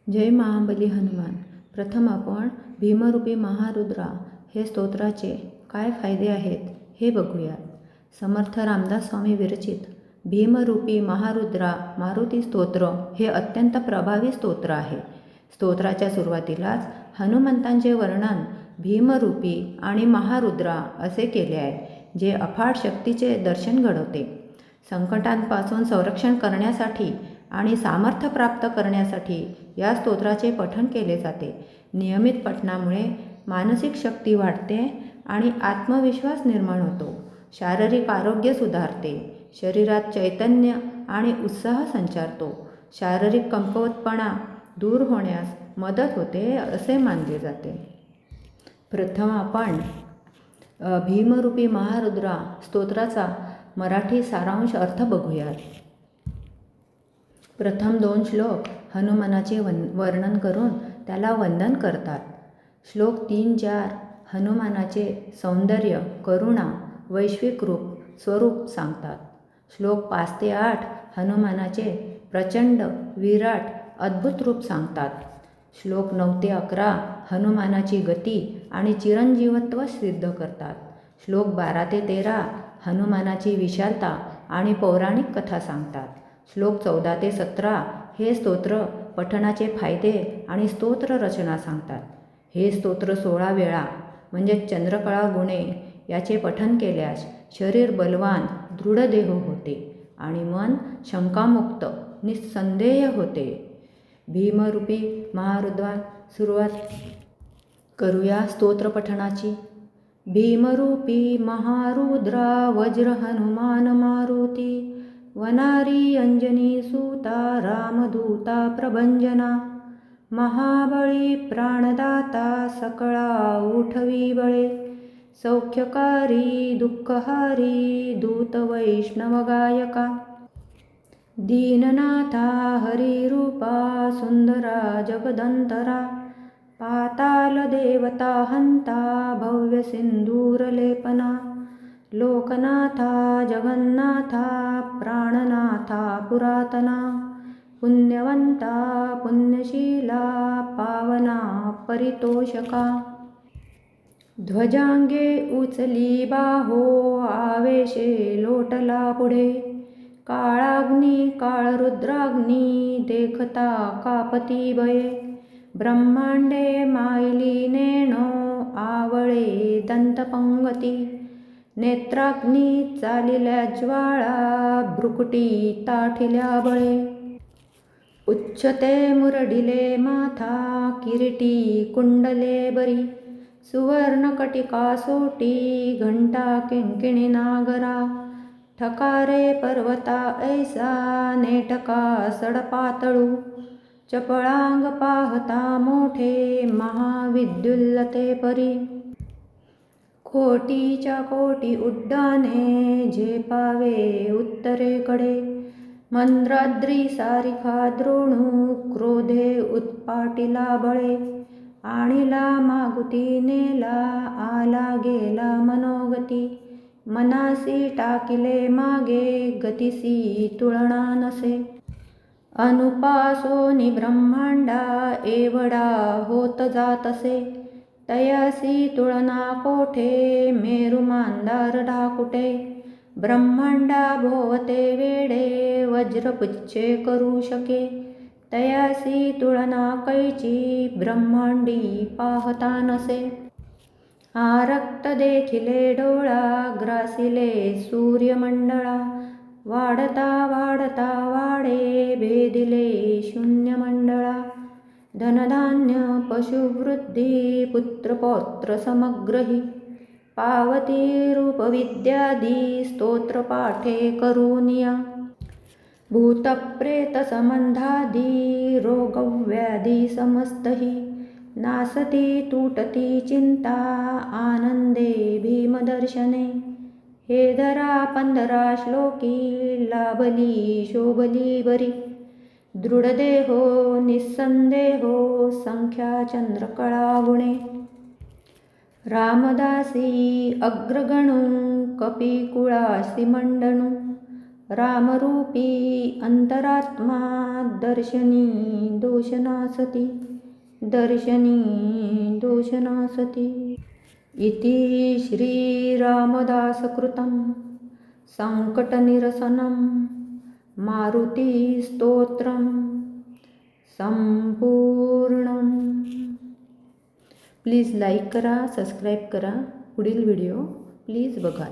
जय महाबली हनुमान. प्रथम आपण भीमरूपी महारुद्रा हे स्तोत्राचे काय फायदे आहेत हे बघूया. समर्थ रामदास स्वामी विरचित भीमरूपी महारुद्रा मारुती स्तोत्र हे अत्यंत प्रभावी स्तोत्र आहे. स्तोत्राच्या सुरुवातीलाच हनुमंतांचे वर्णन भीमरूपी आणि महारुद्रा असे केले आहे, जे अफाट शक्तीचे दर्शन घडवते. संकटांपासून संरक्षण करण्यासाठी आणि सामर्थ्य प्राप्त करण्यासाठी या स्तोत्राचे पठण केले जाते. नियमित पठणामुळे मानसिक शक्ती वाढते आणि आत्मविश्वास निर्माण होतो. शारीरिक आरोग्य सुधारते. शरीरात चैतन्य आणि उत्साह संचारतो. शारीरिक कमकुवतपणा दूर होण्यास मदत होते असे मानले जाते. प्रथम आपण भीमरूपी महारुद्रा स्तोत्राचा मराठी सारांश अर्थ बघूयात. प्रथम 2 श्लोक हनुमानाचे वर्णन करून त्याला वंदन करतात. श्लोक 3-4 हनुमानाचे सौंदर्य, करुणा, वैश्विक रूप स्वरूप सांगतात. श्लोक 5-8 हनुमानाचे प्रचंड, विराट, अद्भुत रूप सांगतात. श्लोक 9-11 हनुमानाची गती आणि चिरंजीवत्व सिद्ध करतात. श्लोक 12-13 हनुमानाची विशालता आणि पौराणिक कथा सांगतात. श्लोक 14-17 हे स्तोत्र पठणाचे फायदे आणि स्तोत्र रचना सांगतात. हे स्तोत्र 16 वेळा म्हणजे चंद्रकळा गुणे याचे पठण केल्यास शरीर बलवान, दृढदेह होते आणि मन शंकामुक्त, निस्संदेह होते. भीमरूपी महारुद्रा सुरुवात करूया स्तोत्र पठणाची. भीमरूपी महारुद्रा वज्र हनुमान मारुती, वनारी अंजनी सूता रामदूता प्रभंजना, महाबळी प्राणदाता सकळा उठवी बळे, सौख्यकारी दुःखहारी दूत वैष्णव गायका, दीननाथा हरिरूपा सुंदरा जगदंतरा, पाताल देवता हंता भव्य सिंदूरलेपना, लोकनाथा जगन्नाथा प्राणनाथा पुरातना, पुण्यवंता पुण्यशीला पावना परितोषका, ध्वजांगे उचली बाहो आवेशे लोटला पुढे, काळाग्नी काळरुद्राग्नी देखता कापती बये, ब्रह्मांडे मायली नेणो आवळे दंतपंगती, नेत्राग्नी चालिल्या ज्वाळा भ्रुकुटी ताठिल्या बळे, उच्चते मुरडिले माथा किरीटी कुंडले बरी, सुवर्णकटिका सोटी घंटा किंकिणी नागरा, ठकारे पर्वता ऐसा नेटका सडपातळू, चपळांग पाहता मोठे महाविद्युल्लते परी, कोटीच्या कोटी उड्डाणे झेपावे उत्तरेकडे, मंद्राद्री सारिखा द्रोणू क्रोधे उत्पाटिला बळे, आणिला मागुती नेला आला गेला मनोगती, मनासी टाकिले मागे गतिसी तुळना नसे, अनुपासोनी ब्रह्मांडा एवढा होत जातसे, तयासी तुळना कोठे मेरु मांदार ढाकुटे, ब्रह्मांडा भोवते वेडे वज्रपुच्छे करू शके, तयासी तुळना कैची ब्रह्मांडी पाहता नसे, आरक्त देखिले डोळा ग्रासिले सूर्यमंडळा, वाढता वाढता वाढे भेदिले शून्यमंडळा, धनधान्य पशुवृद्धी पुत्रपौत्र समग्रही, पावती रूपविद्यादी स्तोत्रपाठे करूनिया, भूतप्रेत संबंधादी रोगव्याधी समस्तही, नासती तुटती चिंता आनंदे भीमदर्शने, हे धरा 15 श्लोकी लाभली शोभली बरी, दृढदेहो निस्संदेहो संख्या चंद्रकळा गुणे, रामदासी अग्रगणू कपिकुळासी मंडणू, रामरूपी अंतरात्मा दर्शनी दोषनासती इति श्रीरामदासकृतं संकटनिरसनं मारुतिस्तोत्रं संपूर्णं. प्लीज लाईक करा, सबस्क्राईब करा. पुढील व्हिडिओ प्लीज बघा.